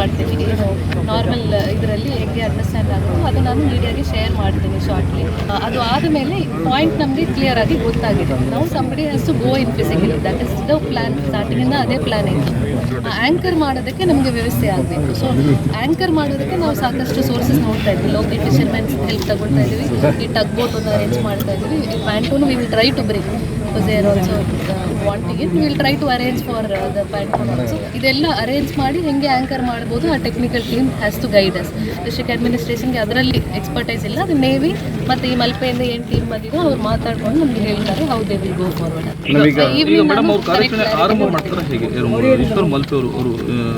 ಮಾಡ್ತೀನಿ, ಏನು ನಾರ್ಮಲ್ ಇದರಲ್ಲಿ ಹೆಂಗೆ ಅಂಡರ್ಸ್ಟ್ಯಾಂಡ್ ಆಗುತ್ತೋ ಅದು ನಾನು ಮೀಡಿಯಾಗೆ ಶೇರ್ ಮಾಡ್ತೀನಿ ಶಾರ್ಟ್ಲಿ. ಅದು ಆದಮೇಲೆ ಪಾಯಿಂಟ್ ನಮಗೆ ಕ್ಲಿಯರ್ ಆಗಿ ಗೊತ್ತಾಗಿದೆ. ನಾವು somebody has to go in physically, that is the plan. ಸ್ಟಾರ್ಟಿಂಗಿಂದ ಅದೇ ಪ್ಲ್ಯಾನ್ ಇತ್ತು. ಆ್ಯಂಕರ್ ಮಾಡೋದಕ್ಕೆ ನಮಗೆ ವ್ಯವಸ್ಥೆ ಆಗಬೇಕು. ಸೊ ಆ್ಯಂಕರ್ ಮಾಡೋದಕ್ಕೆ ನಾವು ಸಾಕಷ್ಟು ಸೋರ್ಸಸ್ ನೋಡ್ತಾ ಇದ್ವಿ. ಲೋಕಲ್ ಫಿಶರ್ಮೆನ್ಸ್ ಹೆಲ್ಪ್ ತಗೊಳ್ತಾ ಇದ್ದೀವಿ, ಈ ಟಗ್ ಬೋಟ್ ಒಂದು ಅರೇಂಜ್ ಮಾಡ್ತಾ ಇದ್ದೀವಿ. Pontoon we will try to bring because they are also wanting it. We will try to arrange for the platform also. ಇದೆಲ್ಲ ಅರೇಂಜ್ ಮಾಡಿ ಹೆಂಗೆ ಆ್ಯಂಕರ್ ಮಾಡ್ಬೋದು, ಆ technical team has to guide us. District ಅಡ್ಮಿನಿಸ್ಟ್ರೇಷನ್ಗೆ ಅದರಲ್ಲಿ expertise ಇಲ್ಲ, ಅದು navy ಮತ್ತು ಈ ಮಲ್ಪೆಯಿಂದ ಏನು ಟೀಮ್ ಬಂದಿದೋ ಅವ್ರು ಮಾತಾಡ್ಕೊಂಡು ನಮಗೆ ಹೇಳ್ತಾರೆ how they will go forward.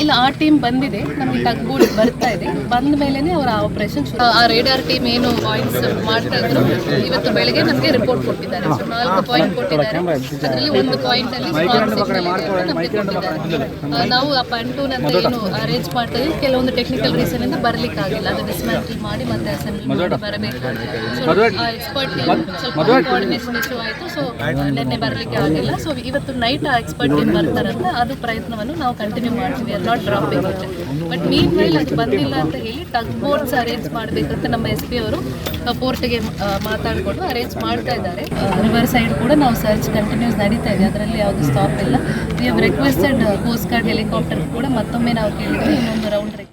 ಇಲ್ಲ, ಆ ಟೀಮ್ ಬಂದಿದೆ, ನಮಗೆ ಟಗ್ ಬೋಟ್ ಬರ್ತಾ ಇದೆ. ಬಂದ ಮೇಲೇ ಅವರ ಆಪರೇಷನ್, ಆ ರೇಡಾರ್ ಟೀಮ್ ಏನು ಪಾಯಿಂಟ್ಸ್ ಮಾಡ್ತಾ ಇದ್ರು ಇವತ್ತು ಬೆಳಗ್ಗೆ ನಮಗೆ ರಿಪೋರ್ಟ್ ಕೊಟ್ಟಿದ್ದಾರೆ. 4 ಪಾಯಿಂಟ್ ಕೊಟ್ಟಿದ್ದಾರೆ. ಅದರಲ್ಲಿ ಒಂದು ಪಾಯಿಂಟ್ ಅಲ್ಲಿ ನಮಗೆ ಕೊಟ್ಟಿದ್ದಾರೆ. ನಾವು ಆ ಪ್ಯಾಂಟೂನ್ ಅಂತ ಏನು ಅರೇಂಜ್ ಮಾಡ್ತಾ ಇದ್ದೀವಿ, ಕೆಲವೊಂದು ಟೆಕ್ನಿಕಲ್ ರೀಸನ್ ಇಂದ ಬರ್ಲಿಕ್ಕೆ ಆಗಿಲ್ಲ. ಅದು ಡಿಸ್ಮ್ಯಾಂಟಲ್ ಮಾಡಿ ಮತ್ತೆ ಅಸೆಂಬ್ಲಿ ಮಾಡಿ ಬರಬೇಕು. ಆ ಎಕ್ಸ್ಪರ್ಟ್ ಟೀಮ್ ಸ್ವಲ್ಪ ಕೋಆರ್ಡಿನೇಷನ್ ಇಶ್ಯೂ ಆಯಿತು, ಸೊ ನಿನ್ನೆ ಬರಲಿಕ್ಕೆ ಆಗಿಲ್ಲ. ಸೊ ಇವತ್ತು ನೈಟ್ ಆ ಎಕ್ಸ್ಪರ್ಟ್ ಟೀಮ್ ಬರ್ತಾರಂತ ಅದು ಪ್ರಯತ್ನವನ್ನು ನಾವು ಕಂಟಿನ್ಯೂ ಮಾಡ್ತೀವಿ. Are not dropping it. But meanwhile ಅದು ಬಂದಿಲ್ಲ ಅಂತ ಹೇಳಿ ಟಗ್ ಬೋಟ್ಸ್ ಅರೇಂಜ್ ಮಾಡಬೇಕಂತ ನಮ್ಮ SP ಅವರು ಪೋರ್ಟ್ಗೆ ಮಾತಾಡಿಕೊಂಡು ಅರೇಂಜ್ ಮಾಡ್ತಾ ಇದ್ದಾರೆ. ರಿವರ್ ಸೈಡ್ ಕೂಡ ನಾವು ಸರ್ಚ್ ಕಂಟಿನ್ಯೂಸ್ ನಡೀತಾ ಇದೆ, ಅದರಲ್ಲಿ ಯಾವುದು ಸ್ಟಾಪ್ ಇಲ್ಲ. We have requested coast guard helicopter ಕೂಡ ಮತ್ತೊಮ್ಮೆ ನಾವು ಕೇಳಿದ್ವಿ ಇನ್ನೊಂದು ರೌಂಡ್